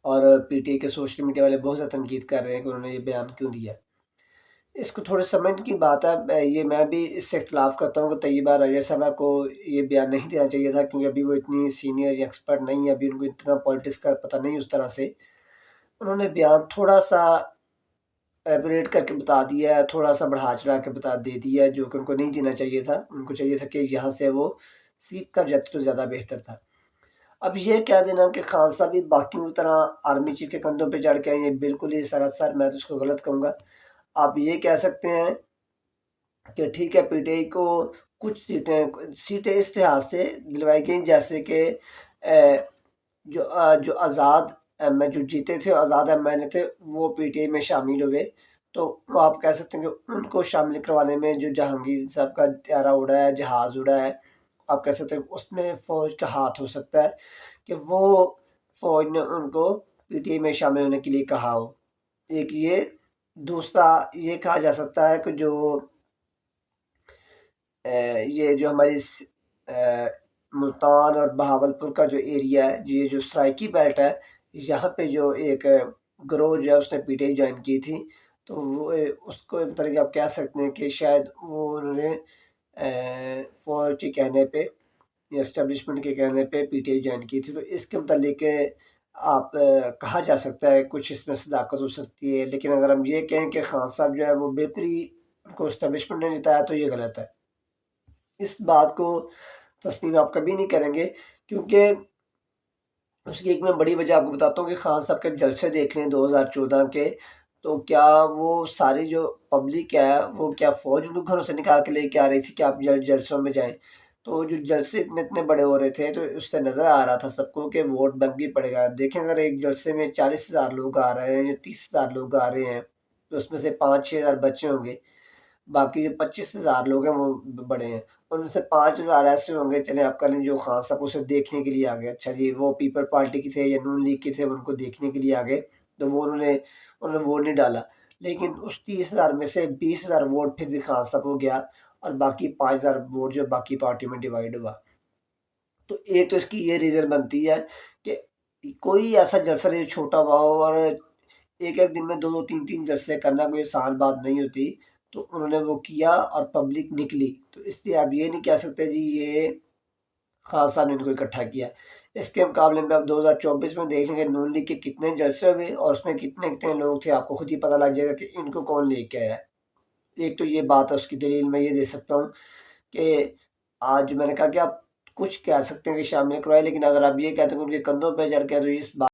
और पीटीआई के social media वाले बहुत ज़्यादा तनकीद कर रहे हैं कि उन्होंने ये बयान क्यों दिया। इसको थोड़े समझ की बात है, मैं भी इससे इख्तिलाफ़ करता हूँ कि तैयबा रज़ा साहबा को ये बयान नहीं देना चाहिए था, क्योंकि अभी वो इतनी सीनियर या एक्सपर्ट नहीं है, अभी उनको इतना पॉलिटिक्स का पता नहीं उस तरह से। उन्होंने बयान थोड़ा-सा एलैबोरेट करके बता दिया है, थोड़ा-सा बढ़ा-चढ़ा के दे दिया है, जो कि उनको नहीं देना चाहिए था। उनको चाहिए था कि यहाँ से वो सीख कर जाते तो ज़्यादा बेहतर था। अब ये कह देना कि खान साहब भी बाकियों की तरह आर्मी चीफ के कंधों पे चढ़ के आए, ये बिल्कुल ही सरासर मैं तो इसको गलत कहूँगा। आप ये कह सकते हैं कि ठीक है, पीटीआई को कुछ सीटें इस लिहाज से दिलवाई गई, जैसे कि जो आज़ाद जो जीते थे, आज़ाद एमएलए थे, वो पीटीआई में शामिल हुए। तो वो आप कह सकते हैं कि उनको शामिल करवाने में जो जहांगीर साहब का त्यारा उड़ा है, जहाज़ उड़ा है, आप कह सकते हैं उसमें फ़ौज का हाथ हो सकता है कि वो फ़ौज ने उनको पीटीआई में शामिल होने के लिए कहा हो। एक ये, दूसरा ये कहा जा सकता है कि ये जो हमारी मुल्तान और बहावलपुर का जो एरिया है, ये जो सराइकी बेल्ट है, यहाँ पे जो एक गिरोह जो है उसने पीटीआई जॉइन की थी, तो वो उसको मतलब कि आप कह सकते हैं कि शायद वो उन्होंने फ़ौज के कहने पे या एस्टेब्लिशमेंट के कहने पे पीटीआई जॉइन की थी। तो इसके मुतालिक आप कहा जा सकता है कुछ इसमें सदाकत हो सकती है। लेकिन अगर हम ये कहें कि खान साहब जो है वो बिल्कुल ही उनको एस्टेब्लिशमेंट ने जिताया, तो ये गलत है। इस बात को तस्लीम आप कभी नहीं करेंगे, क्योंकि उसकी एक मैं बड़ी वजह आपको बताता हूँ कि खान साहब के जलसे देख लें 2014 के, तो क्या वो सारी जो पब्लिक है, वो क्या फ़ौज उनको घरों से निकाल के लेके आ रही थी कि आप जलसों में जाएँ? तो जो जलसे इतने बड़े हो रहे थे, तो उससे नज़र आ रहा था सबको कि वोट बैंक ही पड़ेगा। देखें, अगर एक जलसे में 40,000 लोग आ रहे हैं या 30,000 लोग आ रहे हैं, तो उसमें से 5-6 हज़ार बच्चे होंगे। बाकी जो 25,000 लोग हैं वो बड़े हैं, और उनमें से 5,000 ऐसे होंगे, चलें आप कह लें, जो खान साहब को सिर्फ़ देखने के लिए आ गए। अच्छा जी, वो पीपल पार्टी के थे या नून लीग के थे, वो उनको देखने के लिए आ गए, तो वो उन्होंने वोट नहीं डाला। लेकिन उस 30,000 में से 20,000 वोट फिर भी खान साहब को गया, और बाकी 5,000 वोट जो बाकी पार्टी में डिवाइड हुआ। तो एक तो इसकी ये रीज़न बनती है कि कोई ऐसा जलसा नहीं छोटा हुआ हो, और एक-एक दिन में 2-2 3-3 जलसे करना कोई आसान बात नहीं होती। तो उन्होंने वो किया और पब्लिक निकली। तो इसलिए आप ये नहीं कह सकते जी ये खान साहब ने इनको इकट्ठा किया। इसके मुकाबले में आप 2024 में देख लेंगे नून लीग के कितने जलसे हुए, और उसमें कितने-कितने लोग थे, आपको खुद ही पता लग जाएगा कि इनको कौन लेके आया है। एक तो ये बात है, उसकी दलील मैं ये दे सकता हूँ कि आज मैंने कहा कि आप कुछ कह सकते हैं कि शामिल करवाएँ, लेकिन अगर आप ये कहते हैं कि उनके कंधों पे चढ़ के, तो इस बात